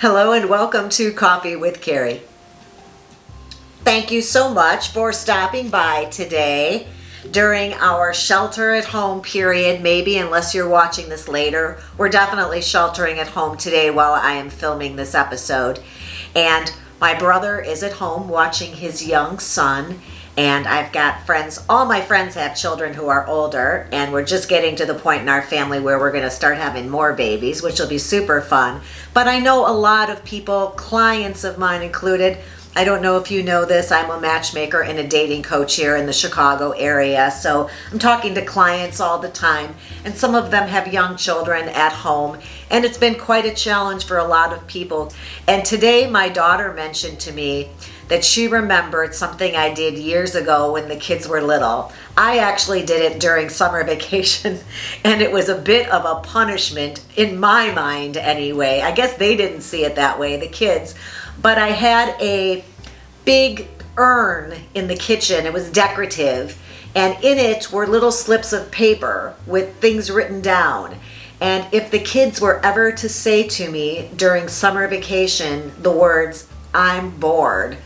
Hello and welcome to Coffee with Carey. Thank you so much for stopping by today during our shelter at home period. Maybe unless you're watching this later, we're definitely sheltering at home today while I am filming this episode. And my brother is at home watching his young son, and I've got friends. All my friends have children who are older, and we're just getting to the point in our family where we're going to start having more babies, which will be super fun. But I know a lot of people, clients of mine included. I don't know if you know this, I'm a matchmaker and a dating coach here in the Chicago area, so I'm talking to clients all the time, and some of them have young children at home, and it's been quite a challenge for a lot of people. And today my daughter mentioned to me that she remembered something I did years ago when the kids were little. I actually did it during summer vacation, and it was a bit of a punishment in my mind anyway. I guess they didn't see it that way, the kids. But I had a big urn in the kitchen. It was decorative, and in it were little slips of paper with things written down. And if the kids were ever to say to me during summer vacation the words, "I'm bored,"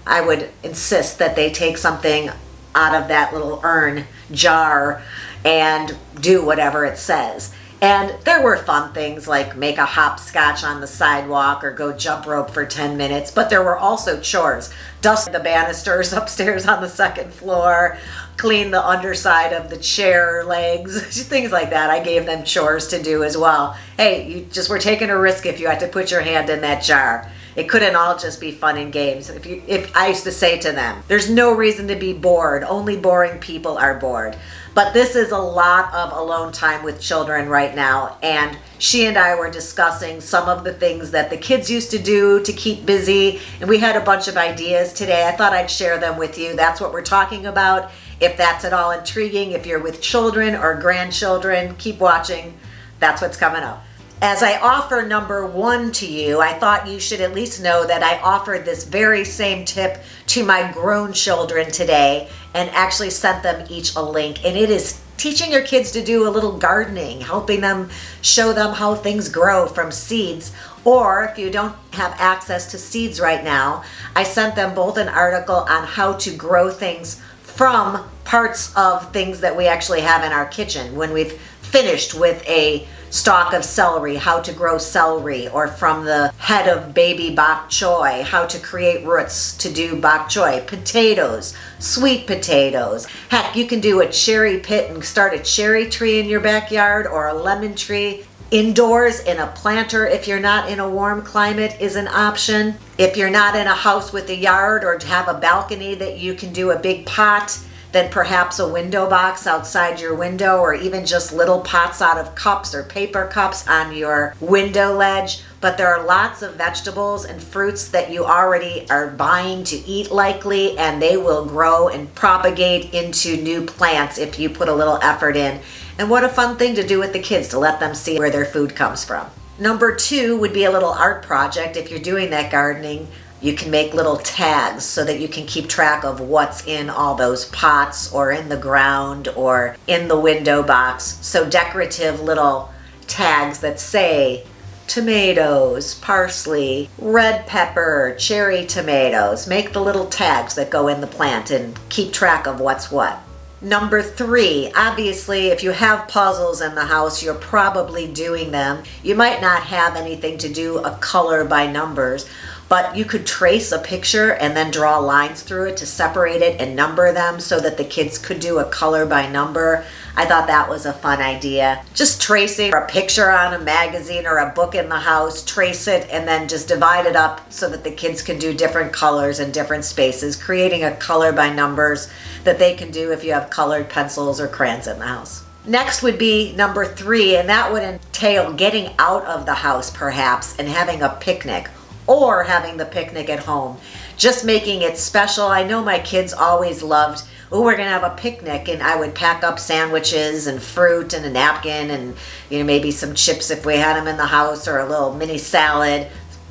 I would insist that they take something out of that little urn jar and do whatever it says. And there were fun things like make a hopscotch on the sidewalk or go jump rope for 10 minutes, but there were also chores. Dust the banisters upstairs on the second floor, clean the underside of the chair legs, things like that. I gave them chores to do as well. Hey, you just were taking a risk if you had to put your hand in that jar. It couldn't all just be fun and games. If I used to say to them, there's no reason to be bored. Only boring people are bored. But this is a lot of alone time with children right now. And she and I were discussing some of the things that the kids used to do to keep busy. And we had a bunch of ideas today. I thought I'd share them with you. That's what we're talking about. If that's at all intriguing, if you're with children or grandchildren, keep watching. That's what's coming up. As I offer number 1 to you, I thought you should at least know that I offered this very same tip to my grown children today and actually sent them each a link. And it is teaching your kids to do a little gardening, helping them, show them how things grow from seeds. Or if you don't have access to seeds right now, I sent them both an article on how to grow things from parts of things that we actually have in our kitchen. When we've finished with a stalk of celery, how to grow celery, or from the head of baby bok choy, how to create roots to do bok choy, potatoes, sweet potatoes. Heck, you can do a cherry pit and start a cherry tree in your backyard, or a lemon tree. Indoors in a planter, if you're not in a warm climate, is an option. If you're not in a house with a yard or have a balcony that you can do a big pot, then perhaps a window box outside your window, or even just little pots out of cups or paper cups on your window ledge. But there are lots of vegetables and fruits that you already are buying to eat likely, and they will grow and propagate into new plants if you put a little effort in. And what a fun thing to do with the kids, to let them see where their food comes from. Number 2 would be a little art project. If you're doing that gardening, you can make little tags so that you can keep track of what's in all those pots or in the ground or in the window box. So decorative little tags that say tomatoes, parsley, red pepper, cherry tomatoes. Make the little tags that go in the plant and keep track of what's what. Number 3, obviously, if you have puzzles in the house, you're probably doing them. You might not have anything to do a color by numbers, but you could trace a picture and then draw lines through it to separate it and number them so that the kids could do a color by number. I thought that was a fun idea. Just tracing a picture on a magazine or a book in the house, trace it, and then just divide it up so that the kids can do different colors in different spaces, creating a color by numbers that they can do if you have colored pencils or crayons in the house. Next would be number 3, and that would entail getting out of the house perhaps and having a picnic, or having the picnic at home. Just making it special. I know my kids always loved, oh, we're gonna have a picnic, and I would pack up sandwiches and fruit and a napkin and maybe some chips if we had them in the house, or a little mini salad,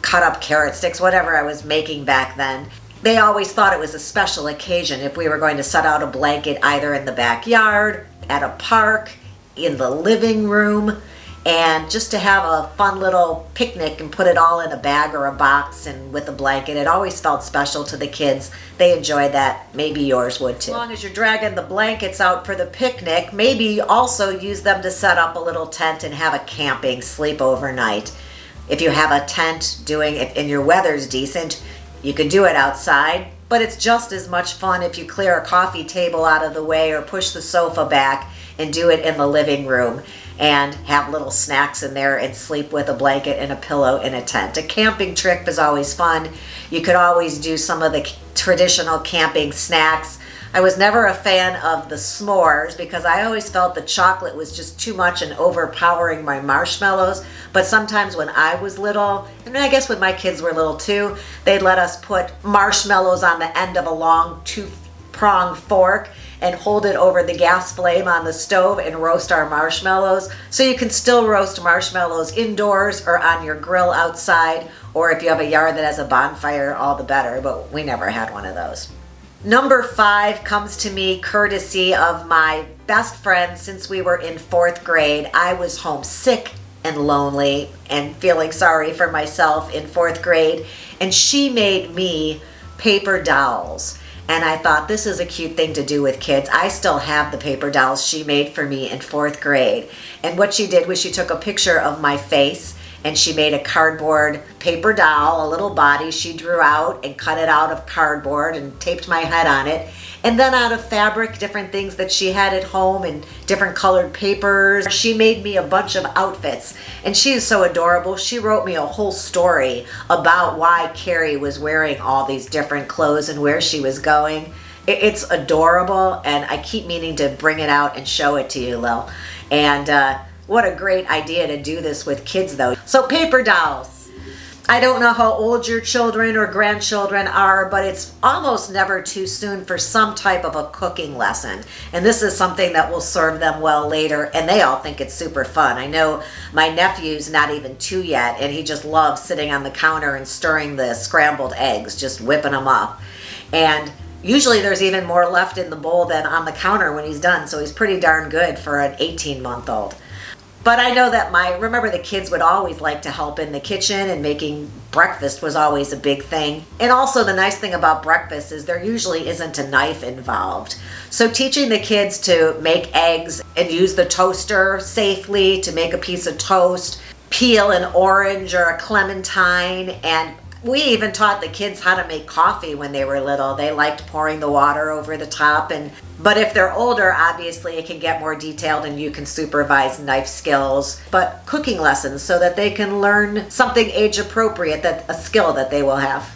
cut up carrot sticks, whatever I was making back then. They always thought it was a special occasion if we were going to set out a blanket either in the backyard, at a park, in the living room. And just to have a fun little picnic and put it all in a bag or a box and with a blanket, it always felt special to the kids. They enjoyed that. Maybe yours would too. As long as you're dragging the blankets out for the picnic, maybe also use them to set up a little tent and have a camping sleep overnight. If you have a tent doing it and your weather's decent, you can do it outside, but it's just as much fun if you clear a coffee table out of the way or push the sofa back and do it in the living room and have little snacks in there and sleep with a blanket and a pillow in a tent. A camping trip is always fun. You could always do some of the traditional camping snacks. I was never a fan of the s'mores because I always felt the chocolate was just too much and overpowering my marshmallows. But sometimes when I was little, and I guess when my kids were little too, they'd let us put marshmallows on the end of a long two-pronged fork and hold it over the gas flame on the stove and roast our marshmallows. So you can still roast marshmallows indoors or on your grill outside, or if you have a yard that has a bonfire, all the better, but we never had one of those. Number 5 comes to me courtesy of my best friend since we were in 4th grade. I was homesick and lonely and feeling sorry for myself in 4th grade, and she made me paper dolls. And I thought, this is a cute thing to do with kids. I still have the paper dolls she made for me in 4th grade. And what she did was she took a picture of my face and she made a cardboard paper doll, a little body she drew out and cut it out of cardboard and taped my head on it. And then out of fabric, different things that she had at home and different colored papers. She made me a bunch of outfits. And she is so adorable. She wrote me a whole story about why Carey was wearing all these different clothes and where she was going. It's adorable, and I keep meaning to bring it out and show it to you, Lil. And what a great idea to do this with kids, though. So paper dolls. I don't know how old your children or grandchildren are, but it's almost never too soon for some type of a cooking lesson. And this is something that will serve them well later, and they all think it's super fun. I know my nephew's not even 2 yet, and he just loves sitting on the counter and stirring the scrambled eggs, just whipping them up. And usually there's even more left in the bowl than on the counter when he's done, so he's pretty darn good for an 18-month-old. But I know that remember the kids would always like to help in the kitchen, and making breakfast was always a big thing. And also the nice thing about breakfast is there usually isn't a knife involved. So teaching the kids to make eggs and use the toaster safely to make a piece of toast, peel an orange or a clementine, and we even taught the kids how to make coffee when they were little. They liked pouring the water over the top. But if they're older, obviously it can get more detailed and you can supervise knife skills. But cooking lessons so that they can learn something age appropriate, a skill that they will have.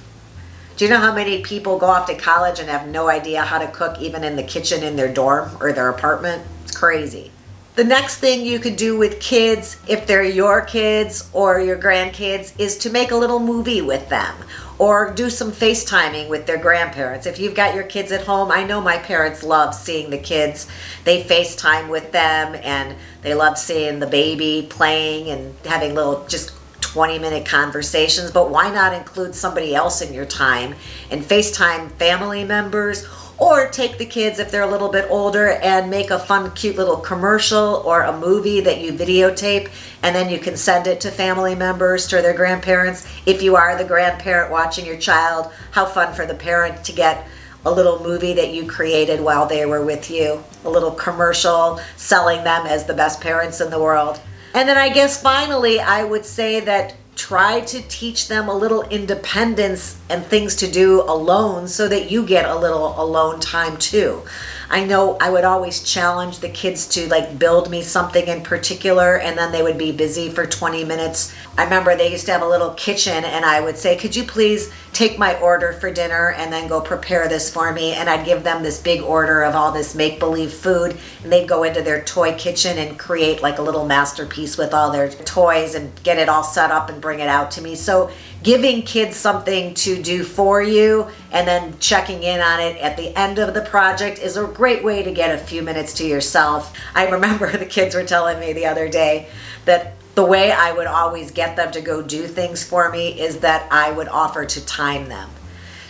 Do you know how many people go off to college and have no idea how to cook even in the kitchen in their dorm or their apartment? It's crazy. The next thing you could do with kids, if they're your kids or your grandkids, is to make a little movie with them or do some FaceTiming with their grandparents. If you've got your kids at home, I know my parents love seeing the kids. They FaceTime with them and they love seeing the baby playing and having little just 20-minute conversations. But why not include somebody else in your time and FaceTime family members? Or take the kids, if they're a little bit older, and make a fun, cute little commercial or a movie that you videotape, and then you can send it to family members, to their grandparents. If you are the grandparent watching your child, how fun for the parent to get a little movie that you created while they were with you. A little commercial selling them as the best parents in the world. And then I guess finally, I would say that try to teach them a little independence and things to do alone so that you get a little alone time too. I know I would always challenge the kids to build me something in particular, and then they would be busy for 20 minutes. I remember they used to have a little kitchen, and I would say, could you please take my order for dinner and then go prepare this for me? And I'd give them this big order of all this make-believe food, and they'd go into their toy kitchen and create a little masterpiece with all their toys and get it all set up and bring it out to me. So giving kids something to do for you and then checking in on it at the end of the project is a great way to get a few minutes to yourself. I remember the kids were telling me the other day that the way I would always get them to go do things for me is that I would offer to time them.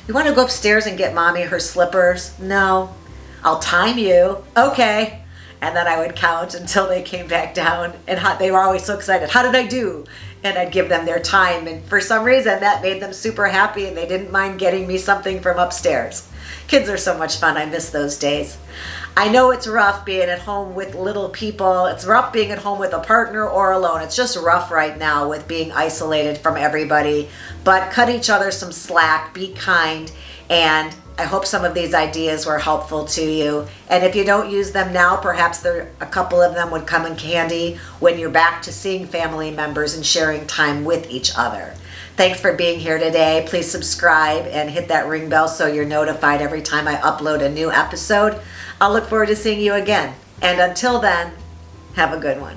You want to go upstairs and get mommy her slippers? No. I'll time you. Okay. And then I would count until they came back down, and they were always so excited. How did I do? And I'd give them their time, and for some reason that made them super happy, and they didn't mind getting me something from upstairs. Kids are so much fun. I miss those days. I know it's rough being at home with little people. It's rough being at home with a partner or alone. It's just rough right now with being isolated from everybody. But cut each other some slack, be kind, and I hope some of these ideas were helpful to you. And if you don't use them now, perhaps a couple of them would come in handy when you're back to seeing family members and sharing time with each other. Thanks for being here today. Please subscribe and hit that ring bell so you're notified every time I upload a new episode. I'll look forward to seeing you again. And until then, have a good one.